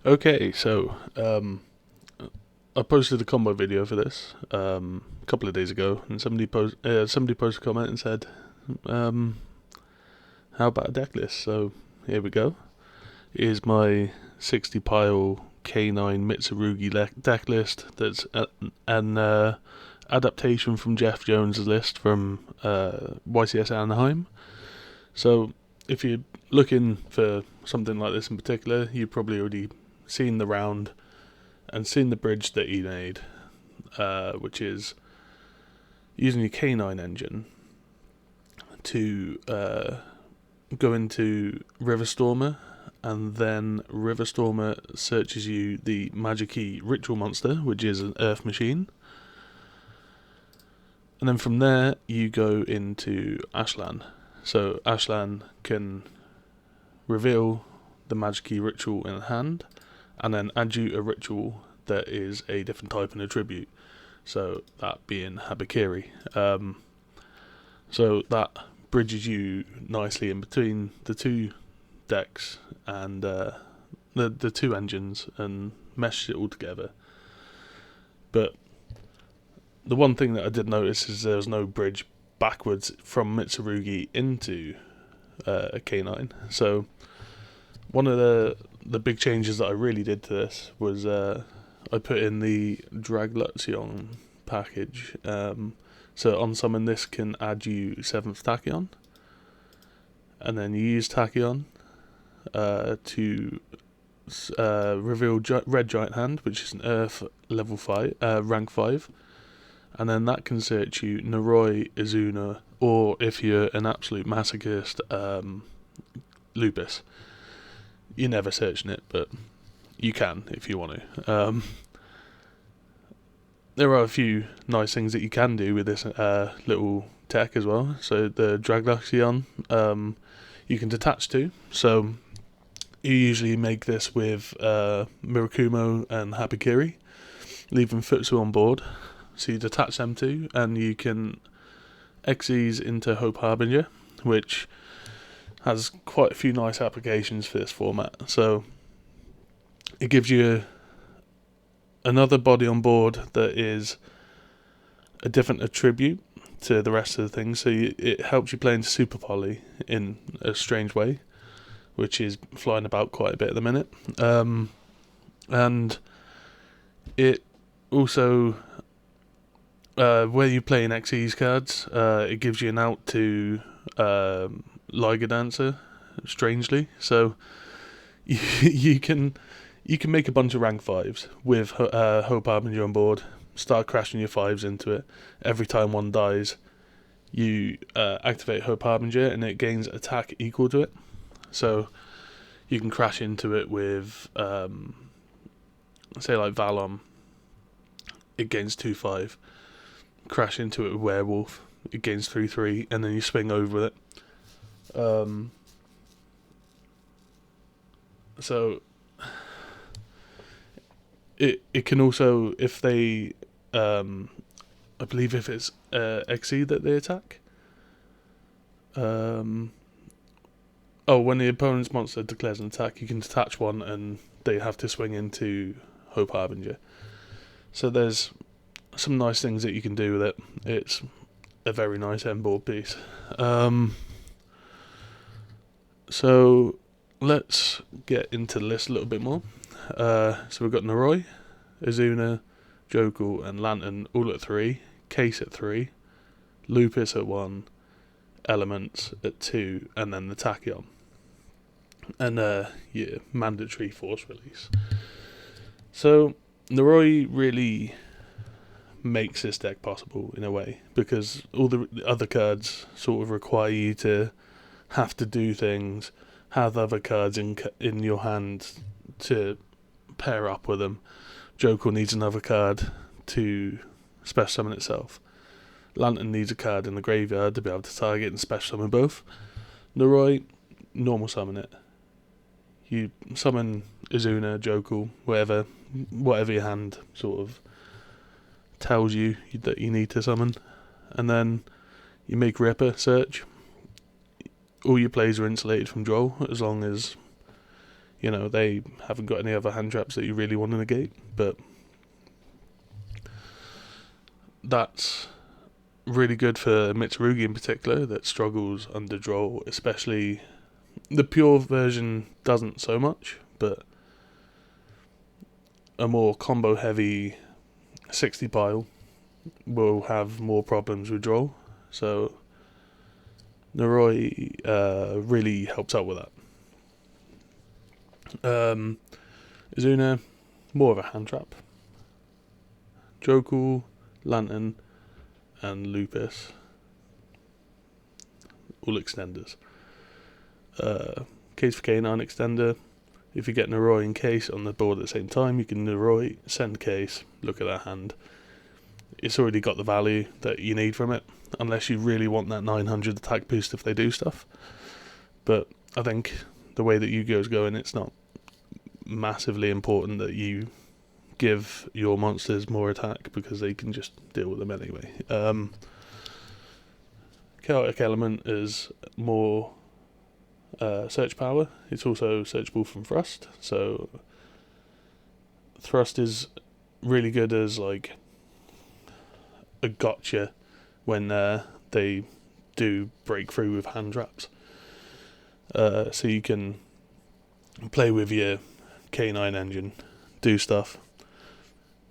Okay, so I posted a combo video for this a couple of days ago, and somebody posted a comment and said, um, "How about a deck list?" So here we go. Here's my 60 pile K9 Mitsurugi deck list. That's an adaptation from Jeff Jones' list from YCS Anaheim. So if you're looking for something like this in particular, you've probably already seen the round and seen the bridge that he made, which is using your K9 engine to go into Riverstormer, and then Riverstormer searches you the Magic-Key Ritual Monster, which is an Earth Machine. And then from there, you go into Ashlan. So Ashlan can reveal the Magic-Key Ritual in hand, and then add you a ritual that is a different type and attribute. So that being Habakiri. So that bridges you nicely in between the two decks and the two engines and meshes it all together. But the one thing that I did notice is there was no bridge backwards from Mitsurugi into a K9. So one of the big changes that I really did to this was I put in the Dracotail package. So on summon, this can add you 7th Tachyon, and then you use Tachyon to reveal Red Giant Hand, which is an Earth level 5, rank 5, and then that can search you Noroi, Izuna, or if you're an absolute masochist, Lupus. You're never searching it, but you can if you want to. There are a few nice things that you can do with this little tech as well. So the Dragotail, you can detach to. So you usually make this with Mirakumo and Habakiri, leaving Futsu on board. So you detach them two, and you can Xyz into Hope Harbinger, which has quite a few nice applications for this format. So it gives you another body on board that is a different attribute to the rest of the things. So it helps you play into Super Poly in a strange way, which is flying about quite a bit at the minute. And it also, where you play in Xyz cards, it gives you an out to Liga Dancer, strangely. So you can make a bunch of rank 5s with Hope Harbinger on board, start crashing your 5s into it. Every time one dies, you activate Hope Harbinger and it gains attack equal to it. So you can crash into it with, say like Valom, it gains 2-5. Crash into it with Werewolf, it gains 3-3, and then you swing over it. So it can also, if they, I believe if it's XE that they attack. When the opponent's monster declares an attack, you can detach one and they have to swing into Hope Harbinger. So there's some nice things that you can do with it. It's a very nice end board piece. So let's get into the list a little bit more. So we've got Noroi, Izuna, Jokel, and Lantern all at 3, Case at 3, Lupus at 1, Elements at 2, and then the Tachyon. And mandatory force release. So Noroi really makes this deck possible in a way, because all the other cards sort of require you to have to do things, have other cards in your hand to pair up with them. Joker needs another card to special summon itself. Lantern needs a card in the graveyard to be able to target and special summon both. Noroi, normal summon it. You summon Izuna, Joker, whatever your hand sort of tells you that you need to summon. And then you make Ripper search. All your plays are insulated from draw as long as they haven't got any other hand traps that you really want to negate, but that's really good for Mitsurugi in particular, that struggles under draw, especially the pure version doesn't so much, but a more combo heavy 60 pile will have more problems with draw, so Noroi really helps out with that. Izuna, more of a hand trap. Joku, Lantern, and Lupus, all extenders. Case for K9 extender. If you get Noroi in case on the board at the same time, you can Noroi, send case, look at that hand. It's already got the value that you need from it, unless you really want that 900 attack boost if they do stuff. But I think the way that Yu-Gi-Oh's going, it's not massively important that you give your monsters more attack, because they can just deal with them anyway. Chaotic Element is more search power. It's also searchable from Thrust, so Thrust is really good as like a gotcha when they do break through with hand traps. So you can play with your K9 engine, do stuff,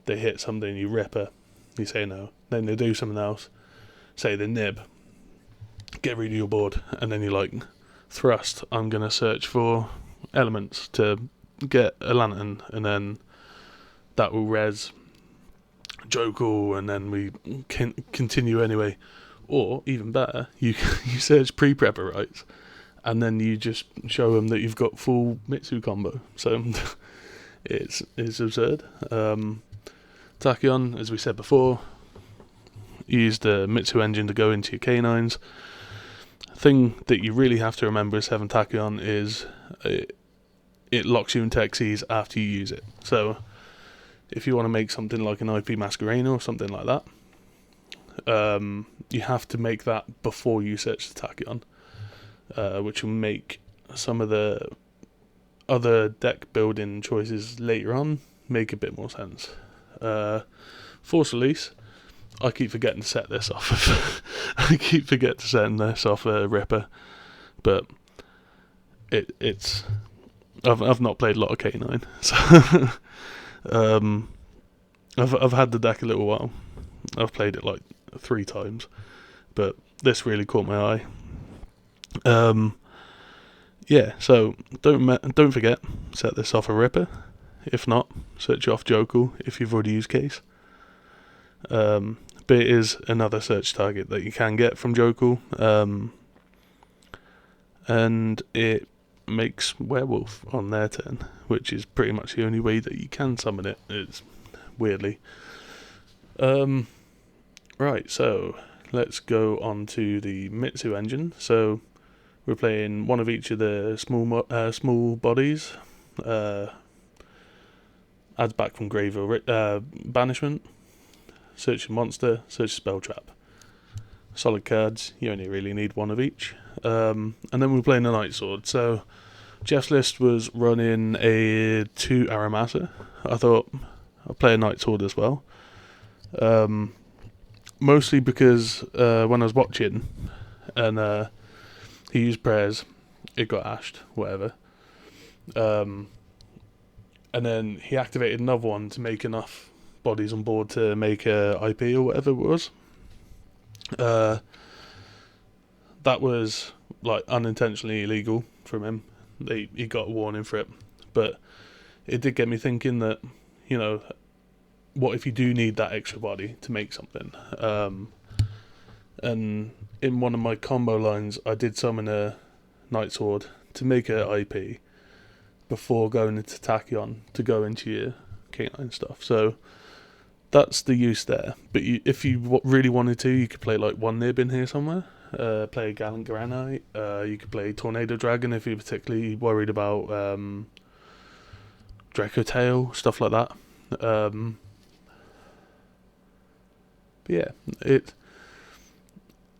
they hit something, you rip her, you say no, then they do something else, say they nib, get rid of your board, and then you're like, Thrust, I'm going to search for elements to get a Lantern, and then that will res Jokel, and then we can continue anyway. Or, even better, you search pre-prepper rights, and then you just show them that you've got full Mitsu combo. So, it's absurd. Tachyon, as we said before, use the Mitsu engine to go into your K9s. Thing that you really have to remember with 7 Tachyon is it locks you into Xyz after you use it. So if you want to make something like an IP Masquerena or something like that, you have to make that before you search the Tachyon, which will make some of the other deck building choices later on make a bit more sense. Force Release, I keep forgetting to set this off. I keep forgetting to set this off a Ripper, but it's I've not played a lot of K9, so I've had the deck a little while. I've played it like 3 times, but this really caught my eye. Yeah, so don't forget, set this off a Ripper. If not, search off Jokel if you've already used case. But it is another search target that you can get from Jokel, and it makes Werewolf on their turn, which is pretty much the only way that you can summon it. It's weirdly. Right, so let's go on to the Mitsu engine. So we're playing one of each of the small bodies. Adds back from grave or banishment. Search a monster, search a spell trap. Solid cards, you only really need one of each. And then we're playing a Night Sword. So Jeff's list was running a 2 Aramasa. I thought I'll play a Night Sword as well. Mostly because when I was watching and he used prayers, it got ashed, whatever. And then he activated another one to make enough bodies on board to make a IP or whatever it was. That was like unintentionally illegal from him. He got a warning for it, but it did get me thinking that, what if you do need that extra body to make something? And in one of my combo lines, I did summon a Night Sword to make a IP before going into Tachyon to go into your K9 stuff. So that's the use there. But if you really wanted to, you could play like one nib in here somewhere. Play a Gallant Granite. You could play Tornado Dragon if you're particularly worried about Dracotail, stuff like that. But yeah, it's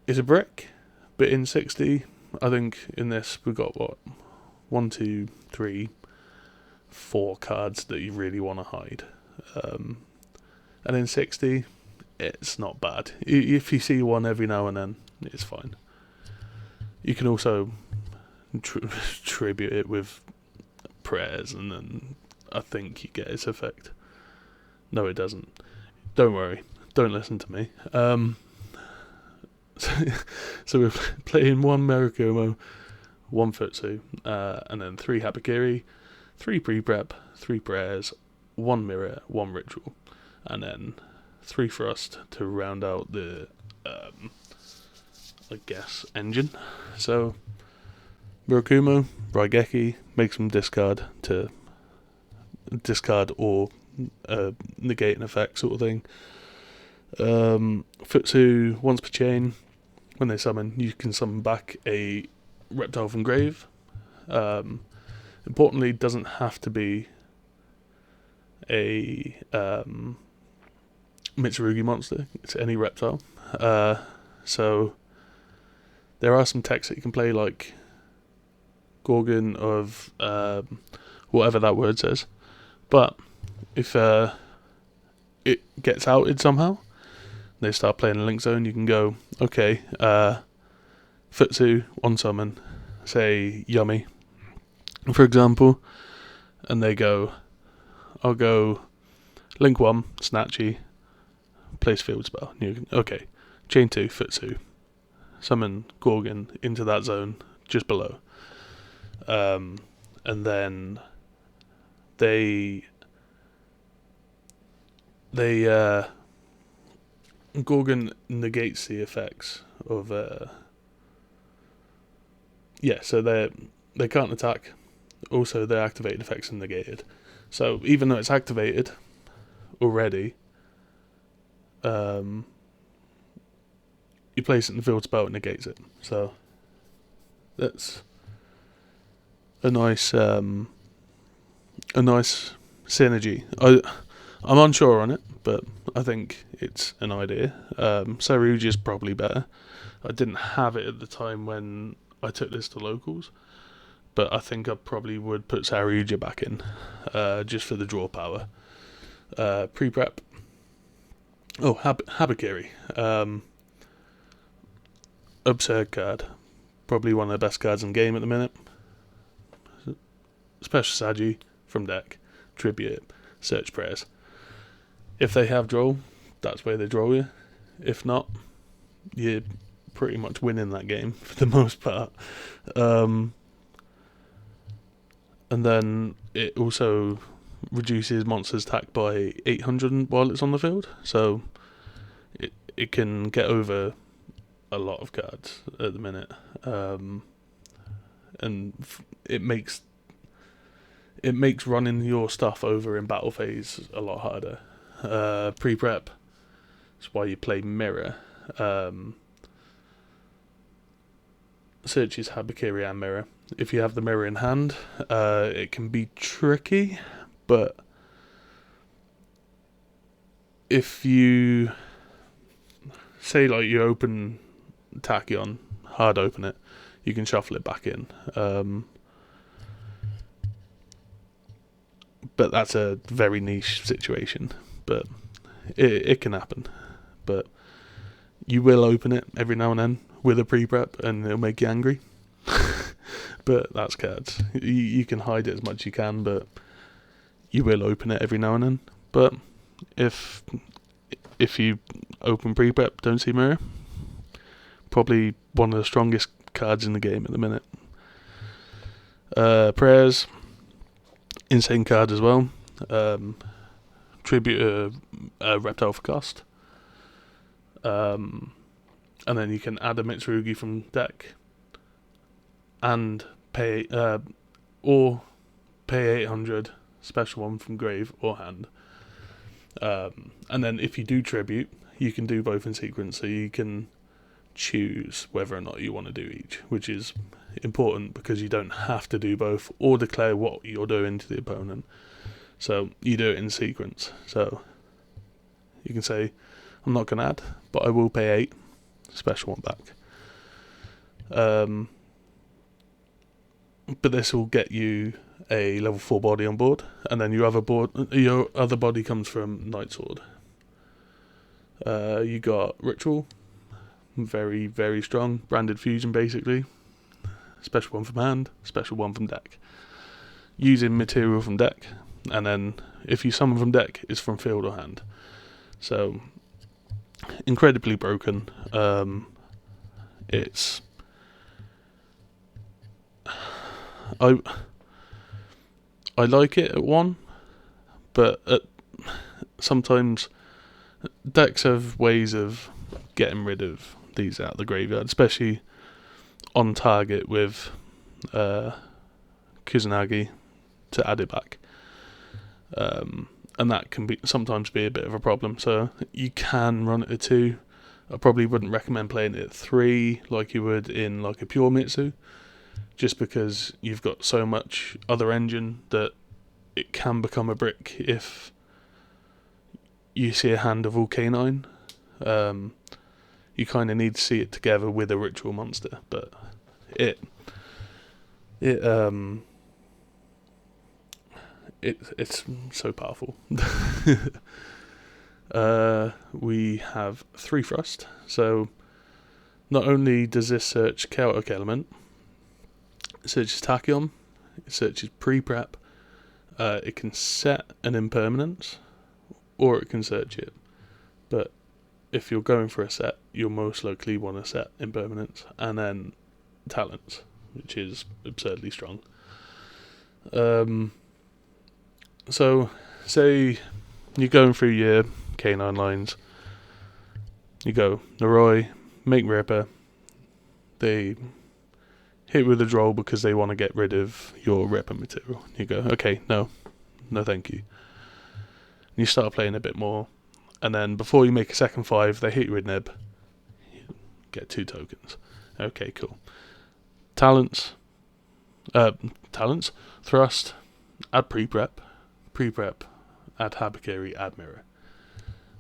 a brick, but in 60, I think in this we've got 1, 2, 3, 4 cards that you really want to hide. And in 60, it's not bad. If you see one every now and then, it's fine. You can also tribute it with prayers, and then I think you get its effect. No, it doesn't. Don't worry. Don't listen to me. So we're playing 1 Murakumo, 1 Futsu, and then 3 Habakiri, 3 pre-prep, 3 prayers, 1 mirror, 1 ritual, and then 3 thrust to round out the, I guess, engine. So Murakumo, Raigeki, makes them discard or negate an effect sort of thing. Futsu, once per chain, when they summon, you can summon back a reptile from grave. Importantly, doesn't have to be a Mitsurugi monster. It's any reptile. So there are some texts that you can play, like Gorgon of whatever that word says. But if it gets outed somehow, they start playing a link zone, you can go, okay, Futsu, 1 summon, say Yummy, for example, and they go, I'll go link 1, Snatchy, place field spell. And you can, okay, chain 2, Futsu, summon Gorgon into that zone just below. And then they Gorgon negates the effects of so they can't attack. Also, their activated effects are negated. So even though it's activated already, you place it in the field spell, it negates it. So that's a nice synergy. I'm unsure on it, but I think it's an idea. Saryuji is probably better. I didn't have it at the time when I took this to locals, but I think I probably would put Saryuji back in, just for the draw power. Pre-prep. Oh, Habakiri. Absurd card. Probably one of the best cards in the game at the minute. Special Sagi from deck. Tribute. Search prayers. If they have draw, that's where they draw you. If not, you're pretty much winning that game for the most part. And then it also reduces monsters' attack by 800 while it's on the field, so it can get over a lot of cards at the minute, and it makes running your stuff over in battle phase a lot harder. Pre-prep, that's why you play mirror. Searches Habakiri and mirror. If you have the mirror in hand, it can be tricky, but if you say like you open Tachyon, hard open it, you can shuffle it back in. But that's a very niche situation, but it can happen. But you will open it every now and then with a pre-prep, and it'll make you angry. But that's cards. You can hide it as much as you can, but you will open it every now and then. But if you open pre-prep, don't see mirror, probably one of the strongest cards in the game at the minute. Prayers, insane card as well. Tribute a reptile for cost. And then you can add a Mitsurugi from deck and pay 800, special one from grave or hand. And then if you do tribute, you can do both in sequence, so you can choose whether or not you want to do each, which is important because you don't have to do both or declare what you're doing to the opponent. So you do it in sequence. So you can say, I'm not going to add, but I will pay 8, special one back. But this will get you a level 4 body on board, and then your other body comes from Night Sword. You got Ritual, very, very strong, branded fusion basically. Special one from hand, special one from deck. Using material from deck, and then if you summon from deck, it's from field or hand. So, incredibly broken. It's... I like it at 1, but sometimes decks have ways of getting rid of these out of the graveyard, especially on target with Kusanagi to add it back. And that can sometimes be a bit of a problem. So you can run it at 2. I probably wouldn't recommend playing it at 3 like you would in like a pure Mitsu, just because you've got so much other engine that it can become a brick if you see a hand of all K9. You kind of need to see it together with a ritual monster, but it's so powerful. We have 3 Thrust, so not only does this search Chaotic Element, it searches Tachyon, it searches Pre-Prep, it can set an Impermanence, or it can search it. But if you're going for a set, you'll most likely want to set Impermanence, and then Talents, which is absurdly strong. So, say you're going through your K9 lines, you go Noroi, make Ripper, they hit with a droll because they want to get rid of your Ripper material. You go, okay, no thank you. And you start playing a bit more, and then before you make a second 5, they hit you with Nib, you get 2 tokens. Okay, cool. Talents, Thrust, add Pre-Prep, add Habakiri, add Mirror.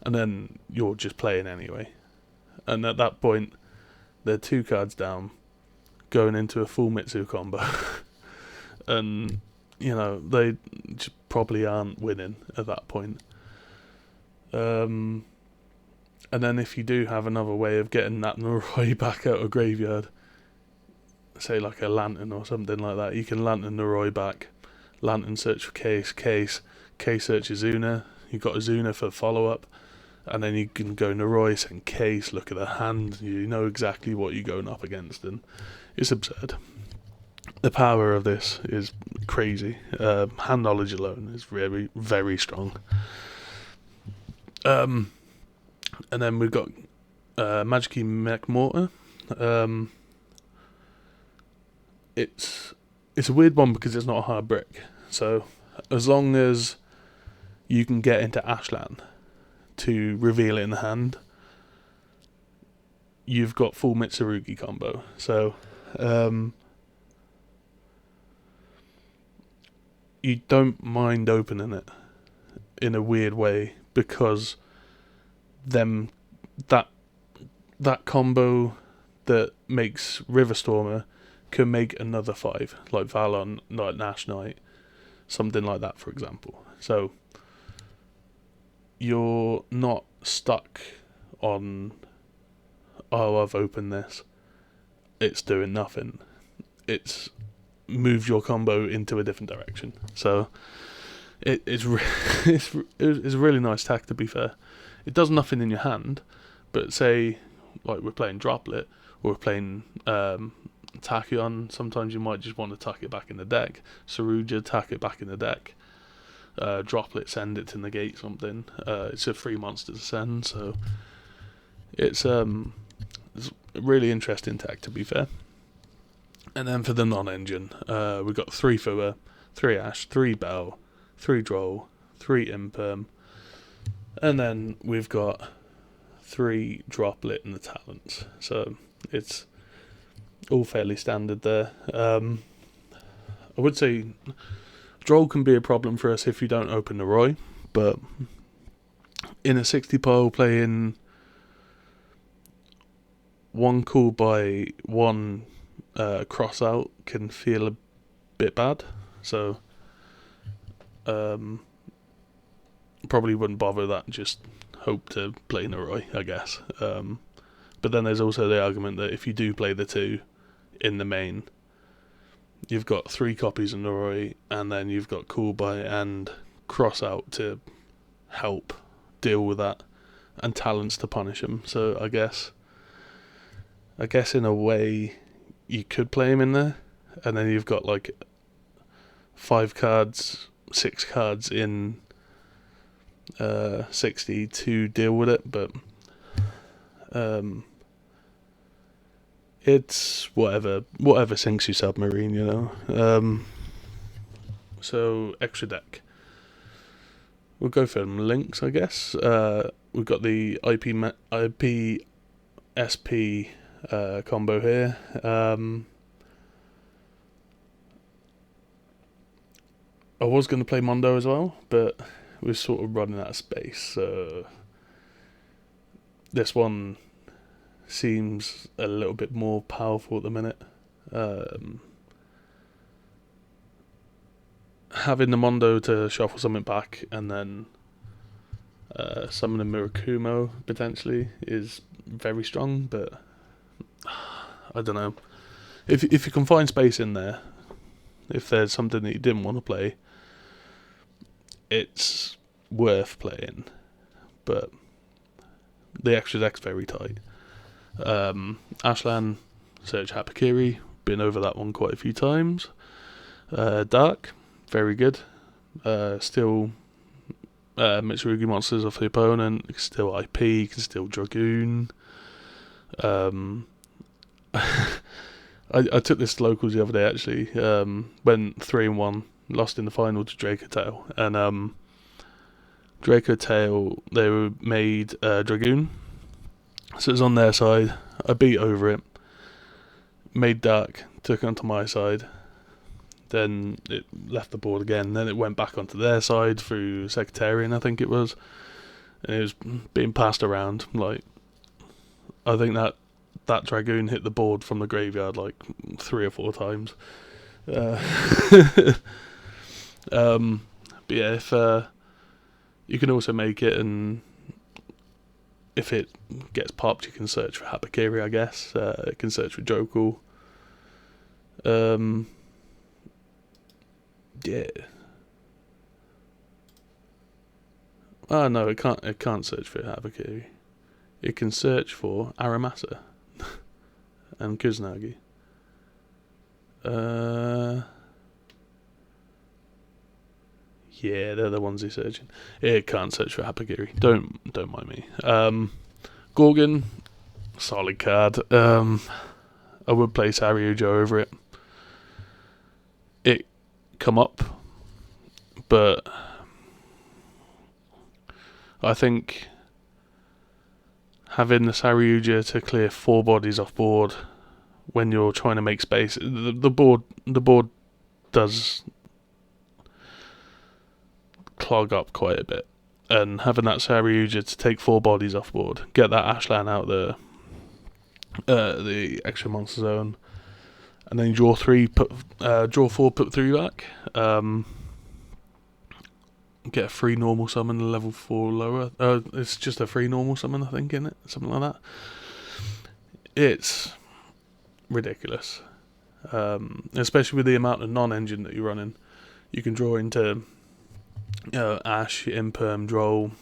And then you're just playing anyway. And at that point, they're 2 cards down, going into a full Mitsu combo. And, they just probably aren't winning at that point. And then if you do have another way of getting that Noroi back out of graveyard, say like a Lantern or something like that, you can Lantern Noroi back, Lantern search for Case searches Una, you've got Azuna for follow-up, and then you can go Noroi, send Case, look at the hand, you know exactly what you're going up against, and it's absurd. The power of this is crazy. Hand knowledge alone is very, very strong. And then we've got Magiki Mech Mortar. It's a weird one because it's not a hard brick. So as long as you can get into Ashland to reveal it in the hand, you've got full Mitsurugi combo. So you don't mind opening it in a weird way, because that combo that makes Riverstormer can make another 5, like Valon, like Nash Knight, something like that, for example. So you're not stuck on, oh, I've opened this, it's doing nothing. It's moved your combo into a different direction. So it's a really nice tech, to be fair. It does nothing in your hand, but say like we're playing Droplet or we're playing Tachyon, sometimes you might just want to tuck it back in the deck. Saruja, tuck it back in the deck. Droplet, send it to negate something. It's a free monster to send, so it's a really interesting tech, to be fair. And then for the non-engine, we've got 3 Fua, 3 Ash, 3 Bell, 3 Droll, 3 Imperm, and then we've got 3 Droplet and the Talents. So it's all fairly standard there. I would say Droll can be a problem for us if you don't open the Roy, but in a 60 pile playing 1 call by 1 cross out can feel a bit bad. So Probably wouldn't bother that, just hope to play Noroi, I guess. But then there's also the argument that if you do play the 2 in the main, you've got 3 copies of Noroi, and then you've got Cool Buy and Cross Out to help deal with that, and Talents to punish him. So I guess in a way you could play him in there, and then you've got like 5 cards, 6 cards in 60 to deal with it, but it's whatever sinks your submarine, you know. So extra deck. We'll go for them links, I guess. We've got the IP SP combo here. I was going to play Mondo as well, but we're sort of running out of space. So this one seems a little bit more powerful at the minute. Having the Mondo to shuffle something back and then summon a Mirakumo potentially is very strong, but I don't know. If you can find space in there, if there's something that you didn't want to play, it's worth playing. But the extra deck's very tight. Ashlan, Search Hapakiri, been over that one quite a few times. Dark, very good. Still Mitsurugi monsters off the opponent, still IP, you can still Dragoon. I took this to locals the other day actually. Went 3-1, lost in the final to Dracotail, and Dracotail, they were made Dragoon, so it was on their side. I beat over it, made Dark, took it onto my side, then it left the board again, then it went back onto their side through Secretarian, I think it was, and it was being passed around. Like, I think that Dragoon hit the board from the graveyard like 3 or 4 times. But yeah, if you can also make it, and if it gets popped, you can search for Hapakiri, I guess. You can search for Jokel. Yeah. Oh no, it can't search for Hapakiri. It can search for Aramasa and Kuznagi. Yeah, they're the ones he's searching. It can't search for Hapakiri. Don't mind me. Gorgon, solid card. I would play Saryuja over it. It come up, but I think having the Saryuja to clear 4 bodies off board when you're trying to make space, the board does clog up quite a bit, and having that Saryuja to take 4 bodies off board, get that Ashlan out the extra monster zone, and then draw 4, put 3 back. Get a free normal summon, level 4 lower. It's just a free normal summon, I think, isn't it? Something like that. It's ridiculous, especially with the amount of non-engine that you're running. You can draw into Ash, Imperm, Droll,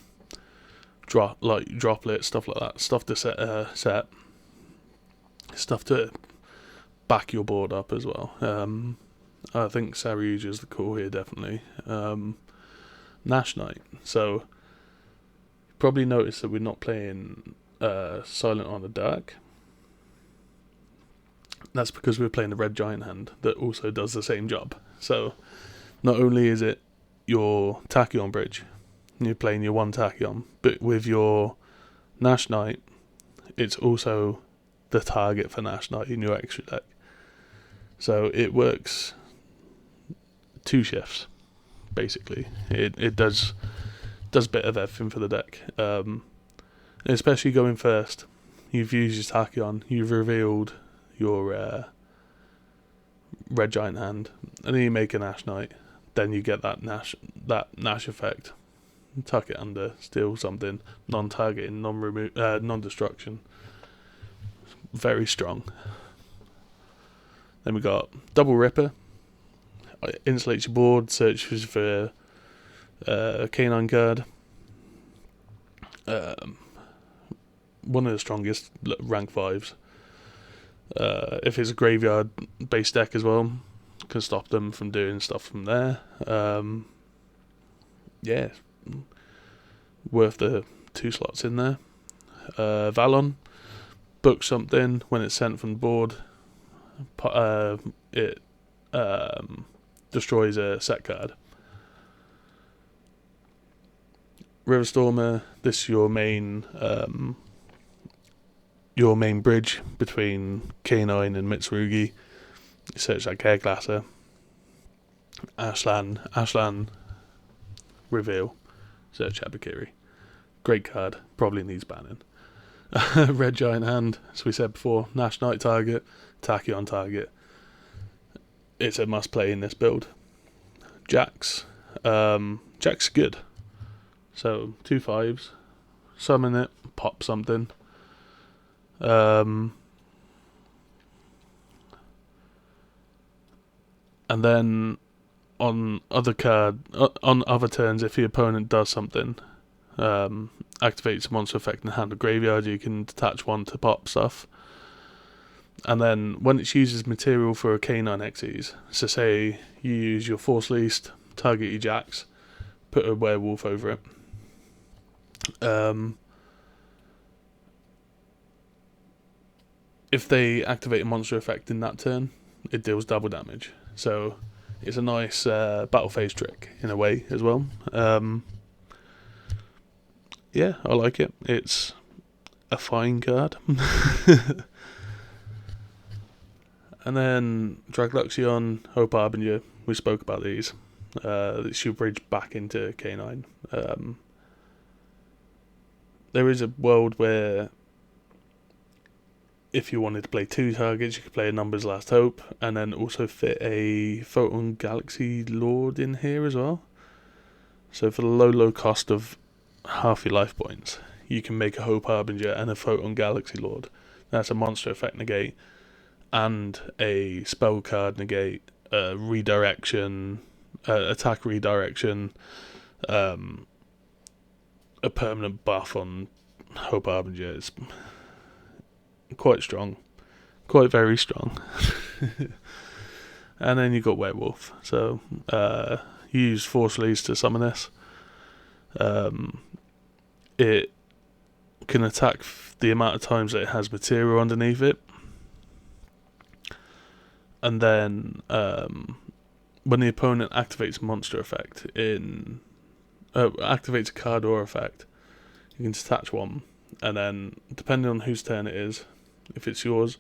Droplet, stuff like that. Stuff to set, stuff to back your board up as well. I think Saryuja is the call here, definitely. Nash Knight. So you probably noticed that we're not playing Silent on the Dark. That's because we're playing the red giant hand that also does the same job. So not only is it your Tachyon bridge, you're playing your 1 Tachyon, but with your Nash Knight, it's also the target for Nash Knight in your extra deck. So it works 2 shifts, basically. It does a bit of everything for the deck. Especially going first, you've used your Tachyon, you've revealed your red giant hand, and then you make an Ash Knight. then you get that Nash effect. Tuck it under, steal something, non-targeting, non-destruction. Very strong. Then we got Double Ripper. Insulates your board, searches for a K9 card. One of the strongest rank 5s. If it's a graveyard based deck as well, can stop them from doing stuff from there. Yeah, worth the 2 slots in there. Valon, book something when it's sent from the board. It destroys a set card. Riverstormer, this is your main bridge between K9 and Mitsurugi. You search that Care Glasser. Ashlan, reveal, search Abakiri. Great card, probably needs banning. Red Giant Hand, as we said before, Nash Knight target, attack you on target. It's a must play in this build. Jax, Jack's good. So 2 5s, summon it, pop something. And then on other turns, if the opponent does something, activates a monster effect in the hand or graveyard, you can detach 1 to pop stuff. And then when it uses material for a K9 Xyz, so say you use your Force Least, target your Jax, put a werewolf over it. If they activate a monster effect in that turn, it deals double damage. So it's a nice battle phase trick in a way as well. Yeah, I like it. It's a fine card. And then Dragluxion, Hope Harbinger, we spoke about these. She'll bridge back into K9. There is a world where if you wanted to play 2 targets, you could play a Numbers Last Hope, and then also fit a Photon Galaxy Lord in here as well. So for the low cost of half your life points, you can make a Hope Harbinger and a Photon Galaxy Lord. That's a monster effect negate, and a spell card negate, redirection, attack redirection, a permanent buff on Hope Harbinger. Is quite strong, quite very strong. And then you got Werewolf, so use Force Leads to summon this. It can attack the amount of times that it has material underneath it. And then when the opponent activates a monster effect activates a card or effect, you can detach 1, and then depending on whose turn it is, if it's yours,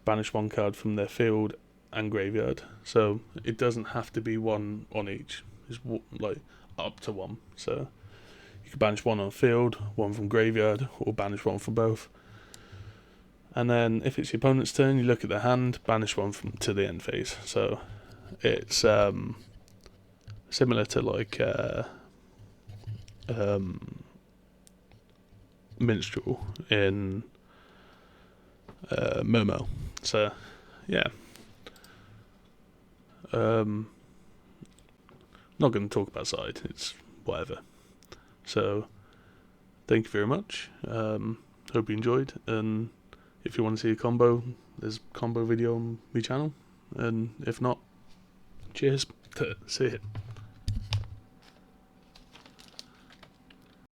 banish 1 card from their field and graveyard. So it doesn't have to be 1 on each. It's like up to 1. So you can banish 1 on field, 1 from graveyard, or banish 1 from both. And then if it's your opponent's turn, you look at their hand, banish 1 to the end phase. So it's similar to like Minstrel in Momo. So yeah. Not going to talk about side, it's whatever. So thank you very much. Hope you enjoyed, and if you want to see a combo, there's a combo video on my channel, and if not, cheers. See it.